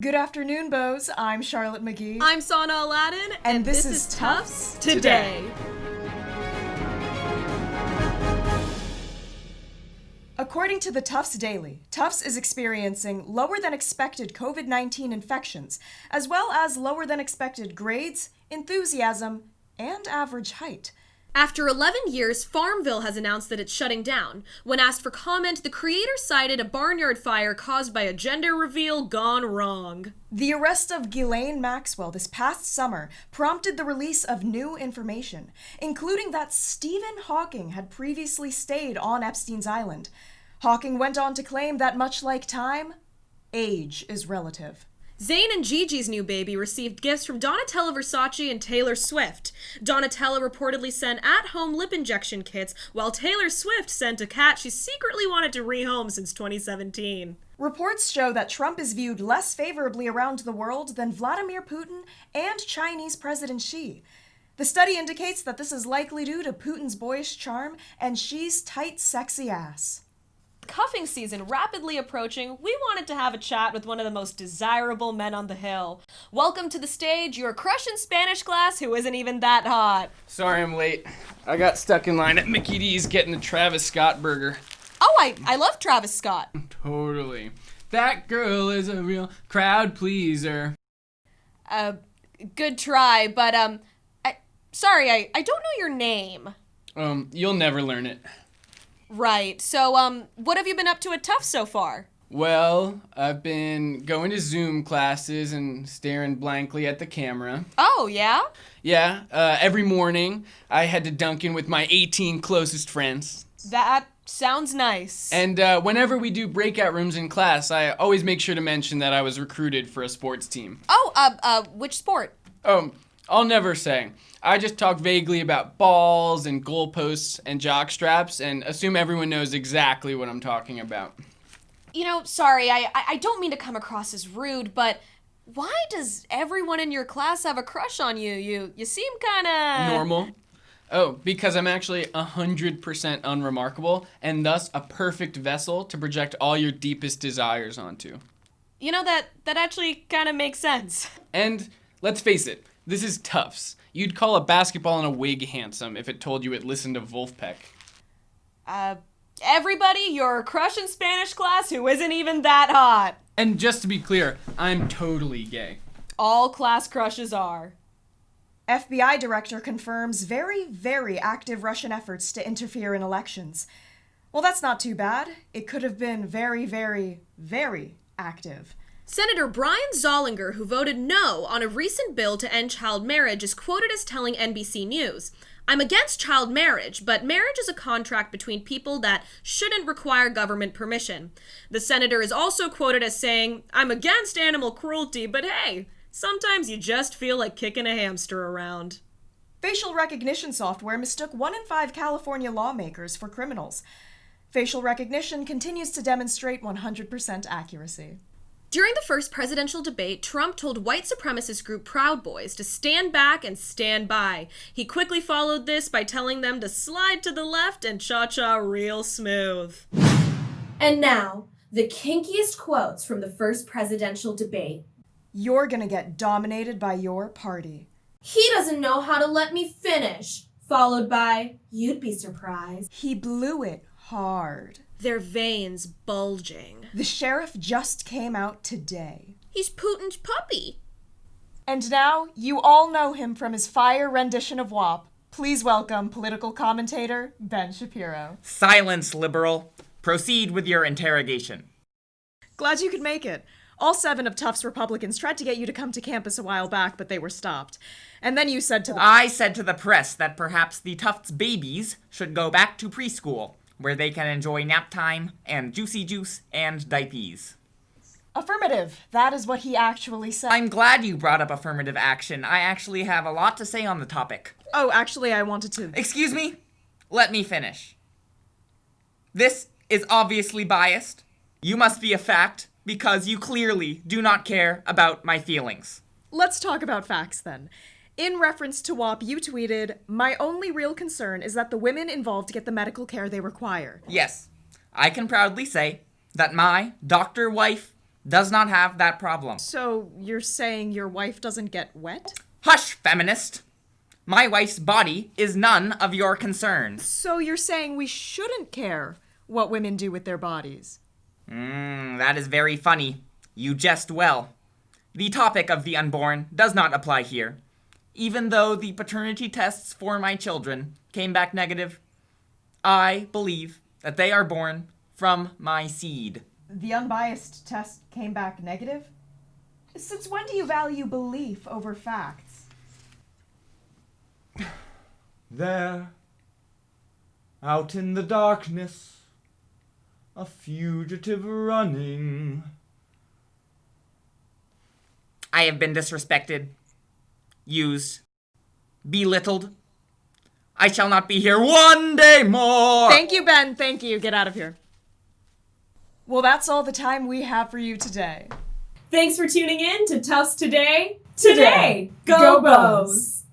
Good afternoon, Beaus. I'm Charlotte Magee. I'm Sana Aladin. And this is Tufts Today. According to the Tufts Daily, Tufts is experiencing lower than expected COVID-19 infections, as well as lower than expected grades, enthusiasm, and average height. After 11 years, Farmville has announced that it's shutting down. When asked for comment, the creator cited a barnyard fire caused by a gender reveal gone wrong. The arrest of Ghislaine Maxwell this past summer prompted the release of new information, including that Stephen Hawking had previously stayed on Epstein's Island. Hawking went on to claim that much like time, age is relative. Zayn and Gigi's new baby received gifts from Donatella Versace and Taylor Swift. Donatella reportedly sent at-home lip injection kits, while Taylor Swift sent a cat she secretly wanted to rehome since 2017. Reports show that Trump is viewed less favorably around the world than Vladimir Putin and Chinese President Xi. The study indicates that this is likely due to Putin's boyish charm and Xi's tight, sexy ass. Cuffing season rapidly approaching, we wanted to have a chat with one of the most desirable men on the Hill. Welcome to the stage, your crush in Spanish class who isn't even that hot. Sorry I'm late. I got stuck in line at Mickey D's getting the Travis Scott burger. Oh, I love Travis Scott. Totally. That girl is a real crowd pleaser. Good try, but, I don't know your name. You'll never learn it. Right, so, what have you been up to at Tufts so far? Well, I've been going to Zoom classes and staring blankly at the camera. Oh, yeah? Yeah, every morning I had to dunk in with my 18 closest friends. That sounds nice. And whenever we do breakout rooms in class, I always make sure to mention that I was recruited for a sports team. Oh, which sport? Oh, I'll never say. I just talk vaguely about balls and goalposts and jock straps and assume everyone knows exactly what I'm talking about. You know, sorry, I don't mean to come across as rude, but why does everyone in your class have a crush on you? You seem kinda... Normal? Oh, because I'm actually 100% unremarkable and thus a perfect vessel to project all your deepest desires onto. You know, that actually kinda makes sense. And let's face it, this is Tufts. You'd call a basketball in a wig handsome if it told you it listened to Wolfpack. Everybody, your crush in Spanish class who isn't even that hot. And just to be clear, I'm totally gay. All class crushes are. FBI director confirms very, very active Russian efforts to interfere in elections. Well, that's not too bad. It could have been very, very, very active. Senator Brian Zollinger, who voted no on a recent bill to end child marriage, is quoted as telling NBC News, "I'm against child marriage, but marriage is a contract between people that shouldn't require government permission." The senator is also quoted as saying, "I'm against animal cruelty, but hey, sometimes you just feel like kicking a hamster around." Facial recognition software mistook 1 in 5 California lawmakers for criminals. Facial recognition continues to demonstrate 100% accuracy. During the first presidential debate, Trump told white supremacist group Proud Boys to stand back and stand by. He quickly followed this by telling them to slide to the left and cha-cha real smooth. And now, the kinkiest quotes from the first presidential debate. You're gonna get dominated by your party. He doesn't know how to let me finish. Followed by, you'd be surprised. He blew it hard. Their veins bulging. The sheriff just came out today. He's Putin's puppy. And now, you all know him from his fire rendition of WAP. Please welcome political commentator Ben Shapiro. Silence, liberal. Proceed with your interrogation. Glad you could make it. All 7 of Tufts Republicans tried to get you to come to campus a while back, but they were stopped. And then you said to the... I said to the press that perhaps the Tufts babies should go back to preschool, where they can enjoy nap time and juicy juice and diapers. Affirmative. That is what he actually said. I'm glad you brought up affirmative action. I actually have a lot to say on the topic. Oh, actually, I wanted to... Excuse me? Let me finish. This is obviously biased. You must be a fact, because you clearly do not care about my feelings. Let's talk about facts, then. In reference to WAP, you tweeted, "My only real concern is that the women involved get the medical care they require." Yes, I can proudly say that my doctor wife does not have that problem. So you're saying your wife doesn't get wet? Hush, feminist! My wife's body is none of your concern. So you're saying we shouldn't care what women do with their bodies? That is very funny. You jest well. The topic of the unborn does not apply here. Even though the paternity tests for my children came back negative, I believe that they are born from my seed. The unbiased test came back negative? Since when do you value belief over facts? There, out in the darkness, a fugitive running. I have been disrespected, used, belittled. I shall not be here one day more. Thank you, Ben. Thank you. Get out of here. Well, that's all the time we have for you today. Thanks for tuning in to Tufts Today. Today, go Bows!